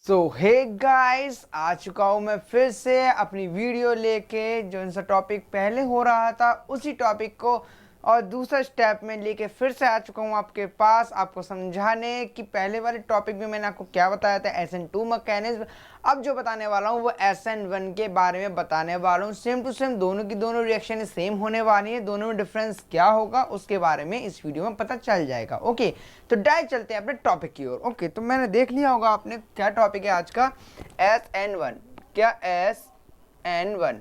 सो hey guys, आ चुका हूँ मैं फिर से अपनी वीडियो लेके। जो सा टॉपिक पहले हो रहा था उसी टॉपिक को और दूसरा स्टेप में लेके फिर से आ चुका हूँ आपके पास, आपको समझाने कि पहले वाले टॉपिक में मैंने आपको क्या बताया था, SN2 मैकेनिज्म। अब जो बताने वाला हूँ वो SN1 के बारे में बताने वाला हूँ। सेम टू सेम दोनों की दोनों रिएक्शन सेम होने वाली है, दोनों में डिफरेंस क्या होगा उसके बारे में इस वीडियो में पता चल जाएगा। ओके, तो डायरेक्ट चलते हैं अपने टॉपिक की ओर। ओके, तो मैंने देख लिया होगा आपने क्या टॉपिक है आज का, SN1। क्या SN1?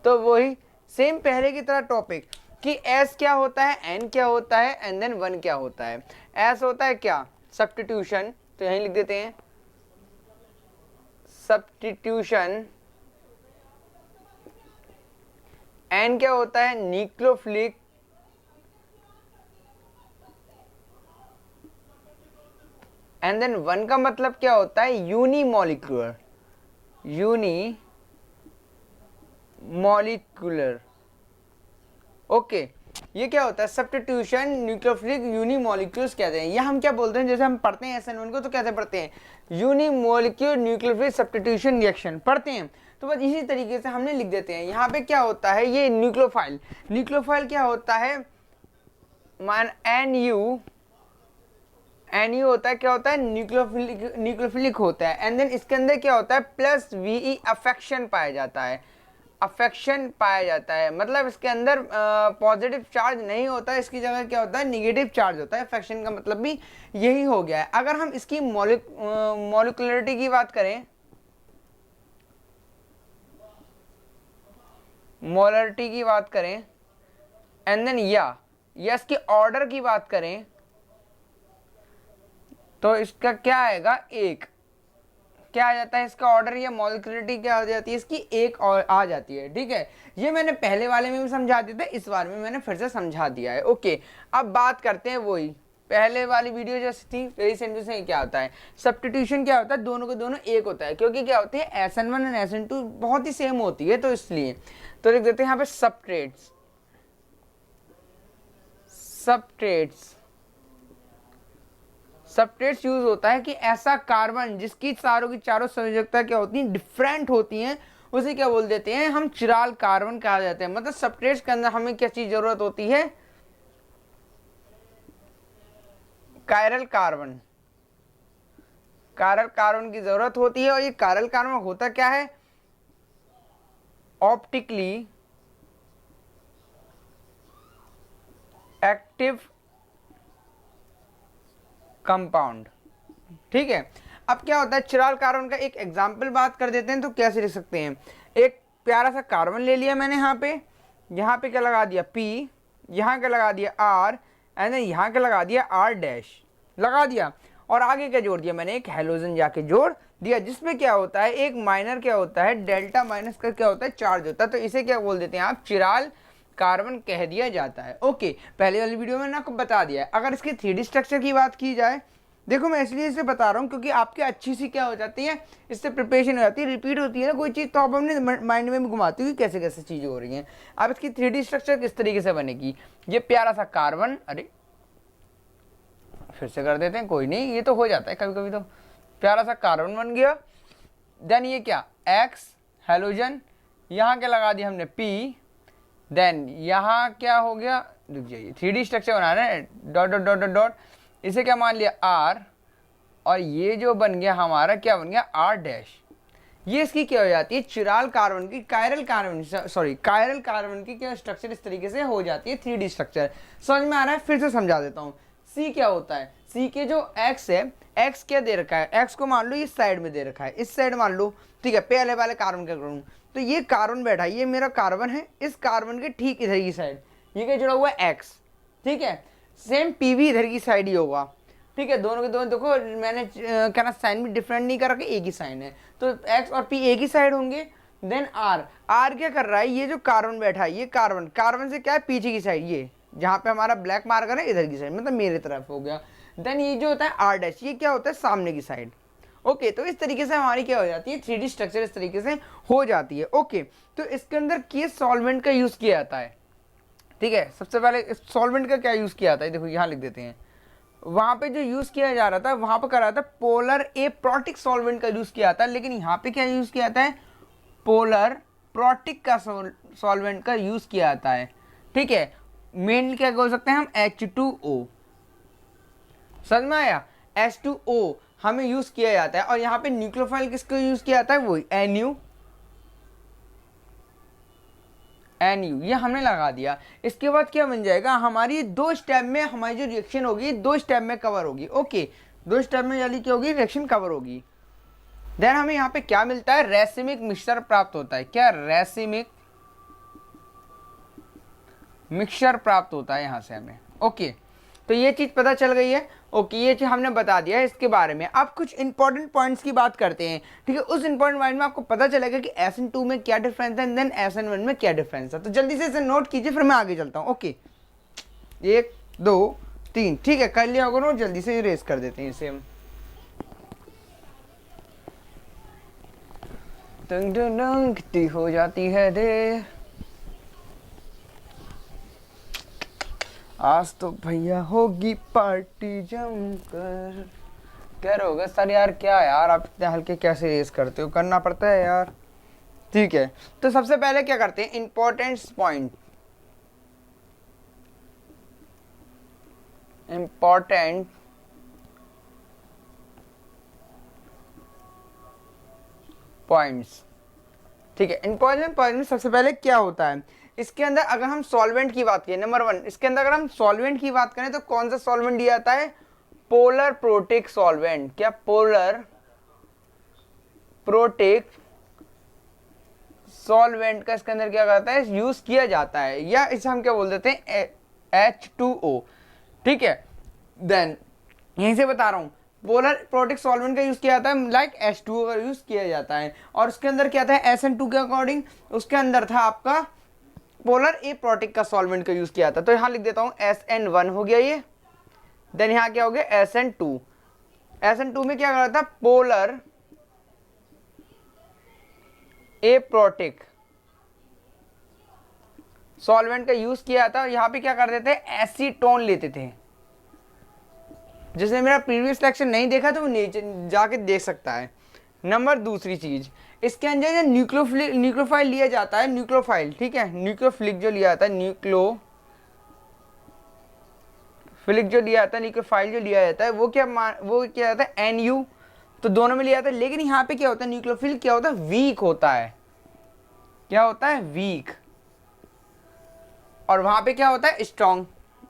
तो वही सेम पहले की तरह टॉपिक कि S क्या होता है, N क्या होता है एंड देन 1 क्या होता है। S होता है क्या, सब्स्टिट्यूशन, तो यहीं लिख देते हैं सब्स्टिट्यूशन। N क्या होता है, न्यूक्लियोफिलिक। एंड देन 1 का मतलब क्या होता है, यूनिमॉलिक्यूलर। यूनिमॉलिक्यूलर। ओके, ये क्या होता है, सब्स्टिट्यूशन, न्यूक्लियोफिलिक, यूनिमॉलिक्यूल्स कहते हैं। ये हम क्या बोलते हैं, जैसे हम पढ़ते हैं SN1 को तो कैसे पढ़ते हैं, यूनिमॉलिक्यूलर न्यूक्लियोफिलिक सब्स्टिट्यूशन रिएक्शन पढ़ते हैं। तो बस इसी तरीके से हमने लिख देते हैं। यहाँ पे क्या होता है, ये न्यूक्लियोफाइल। न्यूक्लियोफाइल क्या होता है, मान NU होता है, क्या होता है, न्यूक्लियोफिलिक होता है। एंड देन इसके अंदर क्या होता है, प्लस VE अफेक्शन पाया जाता है। अफेक्शन पाया जाता है मतलब इसके अंदर पॉजिटिव चार्ज नहीं होता है, इसकी जगह क्या होता है, निगेटिव चार्ज होता है। अफेक्शन का मतलब भी यही हो गया है। अगर हम इसकी मॉलिक्यूलरिटी की बात करें, मोलरिटी की बात करें, एंड देन या इसकी ऑर्डर की बात करें, तो इसका क्या आएगा, एक क्या आ जाता है, इसका ऑर्डर या मॉलिक्यूलरिटी क्या हो जाती है, इसकी एक और आ जाती है। ठीक है, ये मैंने पहले वाले में भी समझा दिया था, इस बार में मैंने फिर से समझा दिया है। ओके, अब बात करते हैं वही पहले वाली वीडियो जैसी थी, वेरी सिंपल से। क्या होता है सब्स्टिट्यूशन, क्या होता है, दोनों के दोनों एक होता है, क्योंकि क्या होती है SN1 एंड SN2 बहुत ही सेम होती है, तो इसलिए तो लिख देते हैं यहाँ पे सब्सट्रेट्स। सब्सट्रेट्स यूज होता है कि ऐसा कार्बन जिसकी चारों की चारों संयोजकता क्या होती है, डिफरेंट होती हैं, उसे क्या बोल देते हैं हम, चिराल कार्बन कहा जाता है। मतलब सब्सट्रेट्स के अंदर हमें क्या चीज जरूरत होती है, कायरल कार्बन। कायरल कार्बन की जरूरत होती है। और ये कायरल कार्बन होता क्या है, ऑप्टिकली एक्टिव कंपाउंड। ठीक है, अब क्या होता है, चिराल कार्बन का एक एग्जाम्पल बात कर देते हैं। तो कैसे लिख सकते हैं, एक प्यारा सा कार्बन ले लिया मैंने, यहाँ पे क्या लगा दिया P, यहाँ क्या लगा दिया R, एंड देन यहाँ क्या लगा दिया R डैश लगा दिया, और आगे क्या जोड़ दिया मैंने, एक हेलोजन जाके जोड़ दिया, जिसमें क्या होता है, एक माइनर क्या होता है, डेल्टा माइनस का क्या होता है, चार्ज होता है। तो इसे क्या बोल देते हैं आप, चिराल कार्बन कह दिया जाता है। ओके, पहले वाली वीडियो में मैंने आपको बता दिया है। अगर इसके 3D स्ट्रक्चर की बात की जाए, देखो मैं इसलिए इसे बता रहा हूँ क्योंकि आपके अच्छी सी क्या हो जाती है, इससे प्रिपरेशन हो जाती है, रिपीट होती है ना कोई चीज़, तो आप अपने माइंड में भी घुमाती हुई कैसे कैसे चीज़ें हो रही हैं। अब इसकी 3D स्ट्रक्चर किस तरीके से बनेगी, ये प्यारा सा कार्बन, अरे फिर से कर देते हैं, कोई नहीं, ये तो हो जाता है कभी कभी। तो प्यारा सा कार्बन बन गया, देन ये क्या, X हेलोजन, यहाँ क्या लगा दिया हमने P, देन यहाँ क्या हो गया, रुक जाइए, 3D स्ट्रक्चर बनाना है, dot dot dot dot dot, इसे क्या मान लिया R, और ये जो बन गया हमारा क्या बन गया, R डैश। ये इसकी क्या हो जाती है, चिराल कार्बन की, कायरल कार्बन की क्या स्ट्रक्चर इस तरीके से हो जाती है, 3D स्ट्रक्चर। समझ में आ रहा है, फिर से समझा देता हूँ। C क्या होता है, C के जो X है, X क्या दे रखा है, X को मान लो इस साइड में दे रखा है, इस साइड मान लो। ठीक है, पहले वाले कार्बन का करूँ तो ये कार्बन बैठा है, ये मेरा कार्बन है, इस कार्बन के ठीक इधर की साइड ये क्या जुड़ा हुआ है, X। ठीक है, सेम P भी इधर की साइड ही होगा। ठीक है, दोनों के दोनों देखो मैंने क्या ना, साइन भी डिफरेंट नहीं कर रखा, एक ही साइन है, तो X और P एक ही साइड होंगे। देन R क्या कर रहा है, ये जो कार्बन बैठा है, ये कार्बन से क्या है, पीछे की साइड, ये जहाँ पे हमारा ब्लैक मार्कर है इधर की साइड, मतलब मेरे तरफ हो गया। देन ये जो होता है R डैश, ये क्या होता है, सामने की साइड। ओके, तो इस तरीके से हमारी क्या हो जाती है, 3D स्ट्रक्चर इस तरीके से हो जाती है। ओके, तो इसके अंदर किस सॉल्वेंट का यूज किया जाता है। ठीक है, सबसे पहले सॉल्वेंट का क्या यूज किया जाता है, देखो यहाँ लिख देते हैं। वहां पे जो यूज किया जा रहा था, वहां पे कर रहा था पोलर एप्रोटिक सॉल्वेंट का यूज किया था, लेकिन यहाँ पे क्या यूज किया जाता है, पोलर प्रोटिक का सॉल्वेंट का यूज किया जाता है। ठीक है, मेनली क्या बोल सकते हैं हम, H2O। समझ में आया, H2O हमें यूज किया जाता है। और यहाँ पे न्यूक्लियोफाइल किसको यूज किया जाता है, वही NU ये हमने लगा दिया। इसके बाद क्या बन जाएगा, हमारी 2 स्टेप में हमारी जो रिएक्शन होगी 2 स्टेप में कवर होगी। ओके, 2 स्टेप में यानी क्या होगी, रिएक्शन कवर होगी। देन हमें यहाँ पे क्या मिलता है, रेसिमिक मिक्सचर प्राप्त होता है। क्या, रेसिमिक मिक्सचर प्राप्त होता है यहाँ से हमें। ओके, तो ये चीज पता चल गई है। ओके, ये चीज हमने बता दिया है इसके बारे में। अब कुछ इंपॉर्टेंट पॉइंट्स की बात करते हैं। ठीक है, उस इंपॉर्टेंट पॉइंट में आपको पता चलेगा कि SN2 में क्या डिफरेंस है, देन SN1 में क्या डिफरेंस है। तो जल्दी से इसे नोट कीजिए, फिर मैं आगे चलता हूँ। ओके, 1 2 3, ठीक है, कर लिया होगा नोट, जल्दी से इरेज कर देते हैं इसे हम। कितनी हो जाती है देर, आज तो भैया होगी पार्टी जमकर। कह रहे होगा सर यार क्या यार आप इतने हल्के कैसे रेस करते हो, करना पड़ता है यार। ठीक है, तो सबसे पहले क्या करते हैं, इंपॉर्टेंट पॉइंट, इंपॉर्टेंट पॉइंट्स। ठीक है, इंपॉर्टेंट पॉइंट में सबसे पहले क्या होता है, इसके अंदर अगर हम सॉल्वेंट की बात करें, नंबर 1 इसके अंदर अगर हम सॉल्वेंट की बात करें तो कौन सा सॉल्वेंट दिया जाता है, पोलर प्रोटिक सॉल्वेंट। क्या, पोलर प्रोटिक सॉल्वेंट का इसके अंदर क्या करता है, यूज किया जाता है, या इसे हम क्या बोल देते हैं, H2O। ठीक है, देन यहीं से बता रहा हूं, पोलर प्रोटिक सॉल्वेंट का यूज किया जाता है, लाइक H2O का यूज किया जाता है। और उसके अंदर क्या था, SN2 के अकॉर्डिंग उसके अंदर था आपका पोलर एप्रोटिक का सॉल्वेंट का यूज किया था। तो यहां लिख देता हूं SN1 हो गया ये, देन यहां क्या हो गया SN2। SN2 में क्या कर रहा था, पोलर एप्रोटिक सॉल्वेंट का यूज किया था। यहां पे क्या कर देते हैं, एसीटोन लेते थे। जिसने मेरा प्रीवियस लेक्चर नहीं देखा तो वो नीचे जाके देख सकता है। नंबर दूसरी चीज, इसके अंदर जो न्यूक्लियोफाइल लिया जाता है, न्यूक्लियोफाइल, ठीक है, न्यूक्लियोफिलिक जो लिया जाता है, न्यूक्लियोफिलिक जो लिया जाता है, न्यूक्लियोफाइल जो लिया जाता है, वो क्या जाता है, NU। तो दोनों में लिया जाता है, लेकिन यहाँ पे क्या होता है, न्यूक्लियोफिल क्या होता है, वीक होता है। क्या होता है, वीक। और वहां पे क्या होता है, स्ट्रॉन्ग।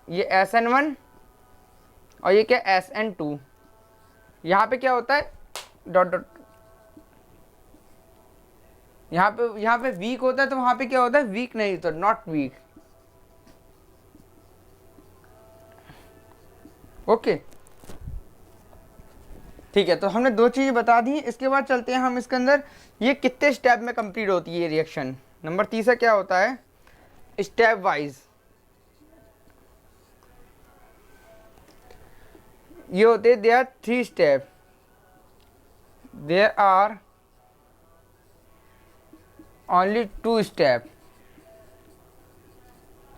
ये SN1 और ये क्या, SN2। यहाँ पे क्या होता है, डॉट डॉट, यहाँ पे वीक होता है, तो वहां पे क्या होता है, वीक नहीं होता, नॉट वीक। ओके, ठीक है, तो हमने 2 चीजें बता दी। इसके बाद चलते हैं हम इसके अंदर, ये कितने स्टेप में कंप्लीट होती है रिएक्शन। नंबर 3 क्या होता है, स्टेप वाइज। ये होते, they are 3 step, there are only 2 step.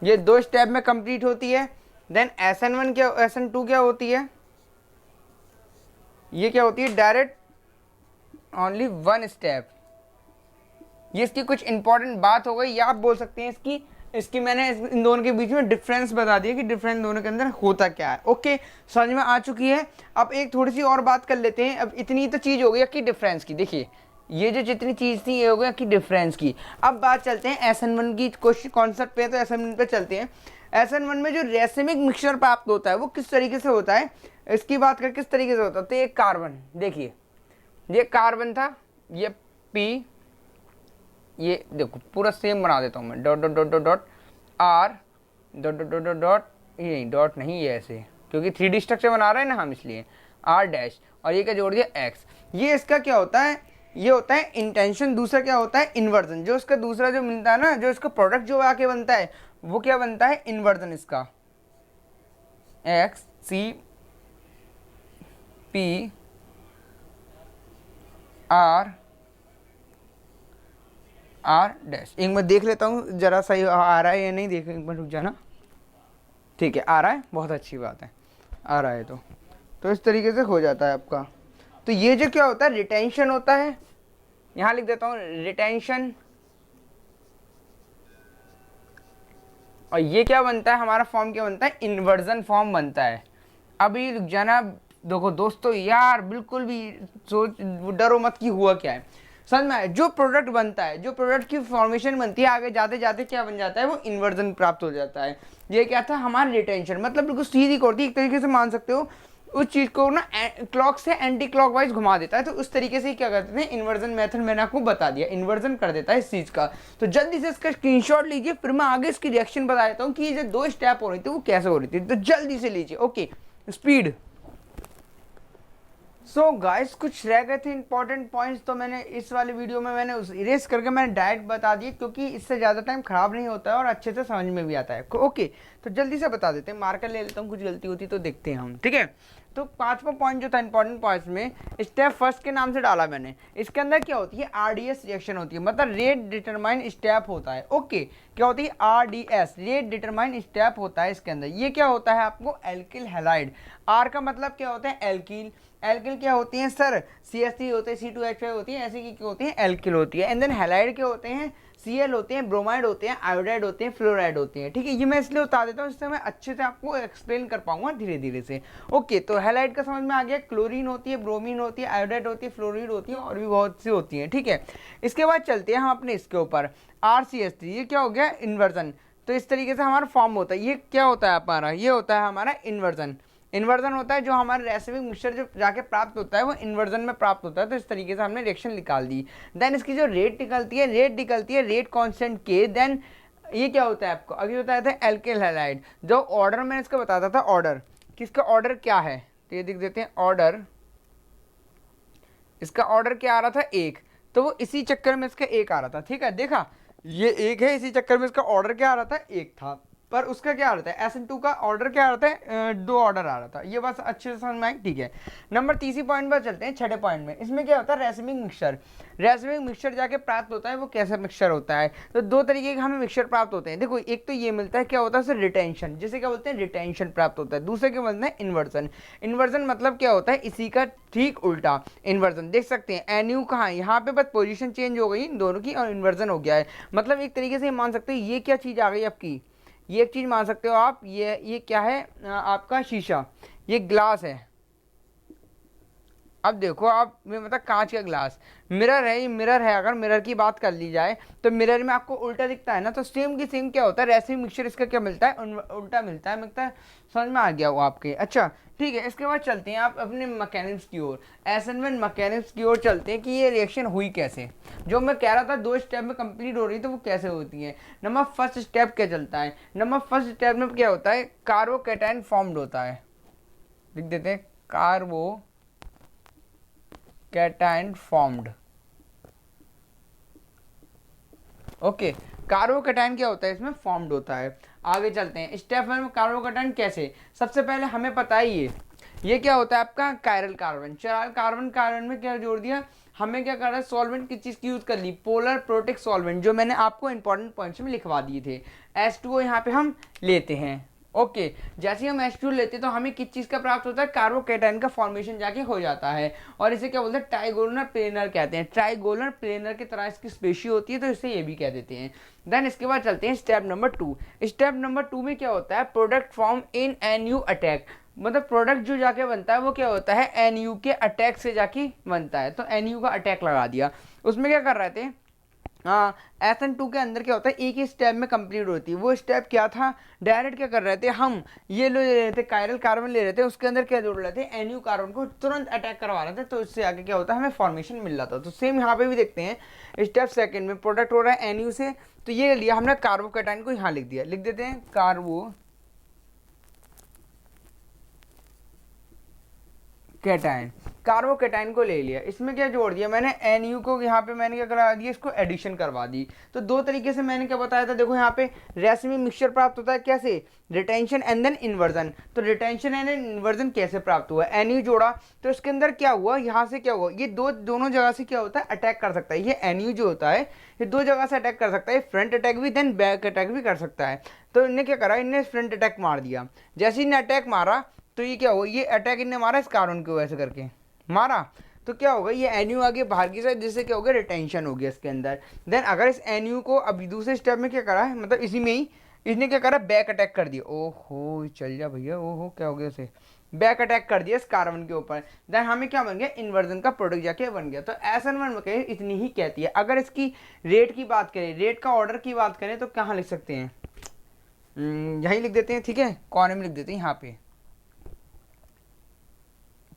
ये 2 स्टेप में कंप्लीट होती है। देन SN1 क्या, SN2 क्या होती है, ये क्या होती है, डायरेक्ट ओनली 1 स्टेप। ये इसकी कुछ इंपॉर्टेंट बात हो गई, या आप बोल सकते हैं इसकी मैंने इन दोनों के बीच में डिफरेंस बता दिया कि डिफरेंस दोनों के अंदर होता क्या है। ओके, समझ में आ चुकी है। अब एक थोड़ी सी और बात कर लेते हैं। अब इतनी तो चीज हो गई कि डिफरेंस की, देखिए ये जो जितनी चीज थी ये हो गया कि डिफरेंस की। अब बात चलते हैं SN1 की क्वेश्चन कॉन्सेप्ट पे, तो SN1 पे चलते हैं। SN1 में जो रेसिमिक मिक्सचर प्राप्त होता है वो किस तरीके से होता है, इसकी बात करें किस तरीके से होता है। तो एक कार्बन, देखिए ये कार्बन था, ये P, ये देखो पूरा सेम बना देता हूँ मैं, dot dot dot dot dot R dot dot dot dot dot, ये नहीं डॉट नहीं, ये ऐसे क्योंकि 3D स्ट्रक्चर बना रहे हैं ना हम, इसलिए R डैश, और ये क्या जोड़ दिया X। ये इसका क्या होता है, ये होता है इंटेंशन। दूसरा क्या होता है, इन्वर्जन। जो इसका दूसरा जो मिलता है ना, जो इसका प्रोडक्ट जो आके बनता है वो क्या बनता है, इन्वर्जन इसका, X C P R dash. एक बार देख लेता हूँ जरा सही आ रहा है या नहीं, देख एक बार रुक जाना। ठीक है, आ रहा है, बहुत अच्छी बात है, आ रहा है तो तो इस तरीके से हो जाता है आपका। तो ये जो क्या होता है, रिटेंशन होता है, यहां लिख देता हूं रिटेंशन। और ये क्या बनता है, हमारा फॉर्म क्या बनता है, इन्वर्जन फॉर्म बनता है। अभी रुक जाना, देखो दोस्तों यार बिल्कुल भी सोच डरो मत कि हुआ क्या है, समझ में आया। जो प्रोडक्ट बनता है, जो प्रोडक्ट की फॉर्मेशन बनती है, आगे जाते जाते क्या बन जाता है, वो इन्वर्जन प्राप्त हो जाता है। ये क्या था, हमारा रिटेंशन, मतलब बिल्कुल सीधी होती है, एक तरीके से मान सकते हो उस चीज को ना क्लॉक से एंटी क्लॉकवाइज घुमा देता है। तो उस तरीके से क्या करते हैं, इन्वर्जन मेथड मैंने आपको बता दिया, इन्वर्जन कर देता है इस चीज का। तो जल्दी से इसका स्क्रीनशॉट लीजिए, फिर मैं आगे इसकी रिएक्शन बता देता हूँ कि ये जो 2 स्टेप हो रही थी वो कैसे हो रही थी। तो जल्दी से लीजिए, ओके स्पीड। सो गाइस कुछ रह गए थे इंपॉर्टेंट पॉइंट्स, तो मैंने इस वाले वीडियो में मैंने उस इरेज करके मैंने डायरेक्ट बता दिए, क्योंकि इससे ज़्यादा टाइम खराब नहीं होता है और अच्छे से समझ में भी आता है। ओके, तो जल्दी से बता देते हैं, मार्कर ले लेता हूँ, कुछ गलती होती तो देखते हैं हम, ठीक है। तो 5वां पॉइंट जो था इंपॉर्टेंट पॉइंट्स में, स्टेप फर्स्ट के नाम से डाला मैंने। इसके अंदर क्या होती है, आरडीएस रिएक्शन होती है, मतलब रेट डिटरमाइन स्टेप होता है। ओके, क्या होती है, आरडीएस रेट डिटरमाइन स्टेप होता है इसके अंदर। ये क्या होता है आपको, एल्किल हैलाइड। आर का मतलब क्या होता है, एल्किल। एल्किल क्या होती हैं सर, CH3 होते हैं, C2H5 होती है, ऐसे की क्या होती है, एल्किल होती है। एंड देन हैलाइड के होते हैं, Cl होते हैं, ब्रोमाइड होते हैं, आयोडाइड होते हैं, फ्लोराइड होते हैं, ठीक है। ये मैं इसलिए बता देता हूँ, इससे मैं अच्छे से आपको एक्सप्लेन कर पाऊंगा धीरे धीरे से। ओके, तो हैलाइड का समझ में आ गया, क्लोरीन होती है, ब्रोमीन होती है, आयोडाइड होती है, फ्लोरीड होती है, और भी बहुत सी होती है, ठीक है। इसके बाद चलते हैं हम अपने इसके ऊपर, RCH3, ये क्या हो गया, इन्वर्जन। तो इस तरीके से हमारा फॉर्म होता है। ये क्या होता है हमारा, ये होता है हमारा इन्वर्जन। इन्वर्जन होता है जो हमारा रेसिमिक मिक्सचर जो जाके प्राप्त होता है वो इन्वर्जन में प्राप्त होता है। तो इस तरीके से हमने रिएक्शन निकाल दी। देन इसकी जो रेट निकलती है रेट कांस्टेंट के। देन ये क्या होता है आपको अभी बताया था, एल्किल हैलाइड। जो ऑर्डर मैंने इसका बताता था, ऑर्डर किसका, ऑर्डर क्या है, तो ये देख देते हैं ऑर्डर, इसका ऑर्डर क्या आ रहा था, 1। तो वो इसी चक्कर में इसका 1 आ रहा था, ठीक है। देखा ये 1 है, इसी चक्कर में इसका ऑर्डर क्या आ रहा था, 1 था। पर उसका क्या आ रहा था, SN2 का ऑर्डर क्या आ रहा था, 2 ऑर्डर आ रहा था। ये बस अच्छे से समझ में आई, ठीक है। नंबर 3 पॉइंट पर चलते हैं, 6ठे पॉइंट में। इसमें क्या होता है, रेसिमिक मिक्सचर। रेसिमिक मिक्सचर जाके प्राप्त होता है, वो कैसा मिक्सचर होता है, तो 2 तरीके के हमें मिक्सचर प्राप्त होते हैं। देखो, एक तो ये मिलता है, क्या होता है सर, रिटेंशन, जिसे क्या बोलते हैं, रिटेंशन प्राप्त होता है। दूसरे क्या बोलते हैं, इन्वर्जन। इन्वर्जन मतलब क्या होता है, इसी का ठीक उल्टा इन्वर्जन। देख सकते हैं एनयू कहाँ है, यहाँ पे बस पोजीशन चेंज हो गई इन दोनों की और इन्वर्जन हो गया है। मतलब एक तरीके से मान सकते हैं ये क्या चीज़ आ गई आपकी, ये एक चीज़ मान सकते हो आप, ये क्या है आपका शीशा, ये ग्लास है। अब देखो आप, मतलब कांच का ग्लास, मिरर है, ये मिरर है। अगर मिरर की बात कर ली जाए तो मिरर में आपको उल्टा दिखता है ना, तो सेम की सेम क्या होता है, रेसिमिक मिक्सचर इसका क्या मिलता है, उल्टा मिलता है। मिलता है, समझ में आ गया वो आपके। अच्छा ठीक है, इसके बाद चलते हैं आप अपने मैकेनिक्स की ओर, असाइनमेंट मैकेनिक्स की ओर चलते हैं कि ये रिएक्शन हुई कैसे। जो मैं कह रहा था 2 स्टेप में कंप्लीट हो रही तो वो कैसे होती है। नंबर फर्स्ट स्टेप क्या चलता है, नंबर फर्स्ट स्टेप में क्या होता है, कार्बोकैटायन फॉर्म्ड होता है। लिख देते हैं, कार्बोकैटायन फॉर्म्ड। ओके, कार्बोकैटायन क्या होता है, इसमें फॉर्म्ड होता है। आगे चलते हैं, स्टेप 1 में कार्बोकैटायन कैसे। सबसे पहले हमें पता ही ये क्या होता है आपका, कायरल कार्बन। चिराल कार्बन, कार्बन में क्या जोड़ दिया, हमें क्या कर रहा है, सॉल्वेंट किस चीज़ की यूज़ कर ली, पोलर प्रोटेक्ट सॉल्वेंट, जो मैंने आपको इंपॉर्टेंट पॉइंट्स में लिखवा दिए थे। H2O यहाँ पे हम लेते हैं। ओके, जैसे ही हम H2O लेते हैं तो हमें किस चीज़ का प्राप्त होता है, कार्बोकैटायन का फॉर्मेशन जाके हो जाता है। और इसे क्या बोलते हैं, ट्राइगोनल प्लेनर कहते हैं। ट्राइगोनल प्लेनर की तरह इसकी स्पेशी होती है, तो इसे ये भी कह देते हैं। देन इसके बाद चलते हैं स्टेप नंबर 2। स्टेप नंबर 2 में क्या होता है, product form in NU attack. मतलब प्रोडक्ट जो जाके बनता है वो क्या होता है, NU के अटैक से जाके बनता है। तो NU का अटैक लगा दिया। उसमें क्या कर रहे थे, हाँ, SN2 के अंदर क्या होता है, एक ही स्टेप में कंप्लीट होती है। वो स्टेप क्या था, डायरेक्ट क्या कर रहे थे हम, ये ले रहे थे, कायरल कार्बन ले रहे थे, उसके अंदर क्या जोड़ रहे थे, NU कार्बन को तुरंत अटैक करवा रहे थे। तो इससे आगे क्या होता है, हमें फॉर्मेशन मिल रहा था। तो सेम यहाँ पे भी देखते हैं, स्टेप सेकंड में प्रोडक्ट हो रहा है NU से। तो ये लिया हमने, कार्बोकैटायन को यहाँ लिख दिया, लिख देते हैं कार्बोकैटायन। कार्बोकैटायन को ले लिया, इसमें क्या जोड़ दिया मैंने, NU को यहाँ पे मैंने क्या करा दिया, इसको एडिशन करवा दी। तो 2 तरीके से मैंने क्या बताया था, देखो यहाँ पे रेसिमिक मिक्सचर प्राप्त होता है कैसे, रिटेंशन एंड देन इन्वर्जन। तो रिटेंशन एंड इन्वर्जन कैसे प्राप्त हुआ, NU जोड़ा तो इसके अंदर क्या हुआ, यहाँ से क्या हुआ, ये दोनों जगह से क्या होता है, अटैक कर सकता है। ये NU जो होता है ये 2 जगह से अटैक कर सकता है, फ्रंट अटैक भी देन बैक अटैक भी कर सकता है। तो इन्हें क्या करा, इन्हें फ्रंट अटैक मार दिया। जैसे इन्हें अटैक मारा तो ये क्या होगा, ये अटैक इनने मारा इस कार्बन को ऐसे करके मारा, तो क्या होगा, ये एनयू आगे बाहर की साइड, जिससे क्या हो गया, रिटेंशन हो गया इसके अंदर। देन अगर इस एनयू को अभी दूसरे स्टेप में क्या करा है, मतलब इसी में ही इसने क्या करा, बैक अटैक कर दिया। ओहो चल जा भैया, ओहो क्या हो गया उसे, बैक अटैक कर दिया इस कार्बन के ऊपर। देन हमें क्या बन गया, इन्वर्जन का प्रोडक्ट जाके बन गया। तो SN1 में इतनी ही कहती है। अगर इसकी रेट की बात करें, रेट का ऑर्डर की बात करें, तो कहाँ लिख सकते हैं, यहीं लिख देते हैं, ठीक है, कॉर्नर में लिख देते हैं यहाँ पे,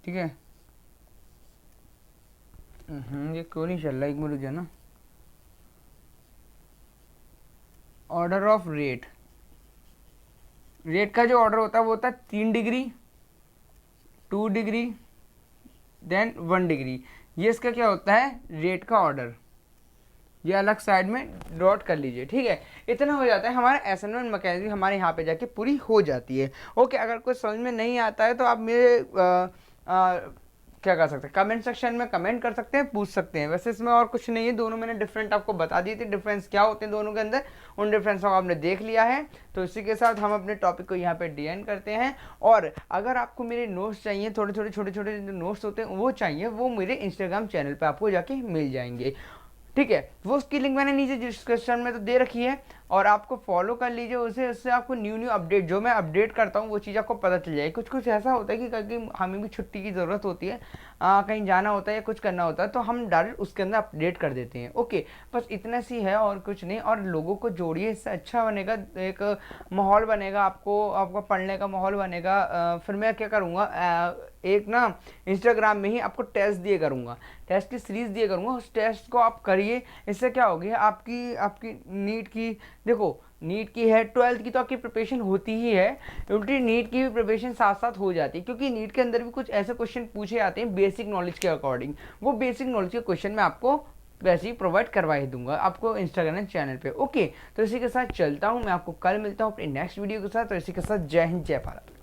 ठीक है। ये क्यों नहीं चल रहा, एक मिनट रुक जाना। ऑर्डर ऑफ रेट, रेट का जो ऑर्डर होता है वो होता है 3 डिग्री, 2 डिग्री, देन 1 डिग्री। ये इसका क्या होता है, रेट का ऑर्डर। ये अलग साइड में डॉट कर लीजिए, ठीक है। इतना हो जाता है, हमारा SN1 मैकेनिज्म हमारे यहाँ पे जाके पूरी हो जाती है। ओके, अगर कुछ समझ में नहीं आता है तो आप मेरे क्या कर सकते हैं, कमेंट सेक्शन में कमेंट कर सकते हैं, पूछ सकते हैं। वैसे इसमें और कुछ नहीं है, दोनों मैंने डिफरेंट आपको बता दिए थे, डिफरेंस क्या होते हैं दोनों के अंदर, उन डिफरेंस को आपने देख लिया है। तो इसी के साथ हम अपने टॉपिक को यहाँ पे डी करते हैं। और अगर आपको मेरे नोट्स चाहिए, थोड़े थोड़े छोटे छोटे जो नोट्स होते हैं वो चाहिए, वो मेरे इंस्टाग्राम चैनल पर आपको जाके मिल जाएंगे, ठीक है। वो उसकी लिंक मैंने नीचे डिस्क्रिप्शन में तो दे रखी है, और आपको फॉलो कर लीजिए उसे, उससे आपको न्यू अपडेट जो मैं अपडेट करता हूँ वो चीज़ आपको पता चल जाएगी। कुछ कुछ ऐसा होता है कि कभी हमें भी छुट्टी की ज़रूरत होती है, कहीं जाना होता है या कुछ करना होता है, तो हम डायरेक्ट उसके अंदर अपडेट कर देते हैं। ओके, बस इतना सी है और कुछ नहीं। और लोगों को जोड़िए, इससे अच्छा बनेगा, एक माहौल बनेगा, आपको पढ़ने का माहौल बनेगा। फिर मैं क्या करूँगा, एक ना इंस्टाग्राम में ही आपको टेस्ट दिए करूँगा, टेस्ट की सीरीज़ दिए करूँगा, उस टेस्ट को आप करिए। इससे क्या होगी, आपकी नीट की, देखो नीट की है, 12th की तो आपकी प्रिपरेशन होती ही है, उल्टी नीट की भी प्रिपरेशन साथ साथ हो जाती है, क्योंकि नीट के अंदर भी कुछ ऐसे क्वेश्चन पूछे जाते हैं बेसिक नॉलेज के अकॉर्डिंग। वो बेसिक नॉलेज के क्वेश्चन मैं आपको वैसे ही प्रोवाइड करवा ही दूंगा आपको इंस्टाग्राम चैनल पे। ओके, तो इसी के साथ चलता हूँ, मैं आपको कल मिलता हूँ अपने नेक्स्ट वीडियो के साथ। तो इसी के साथ जय हिंद, जय भारत।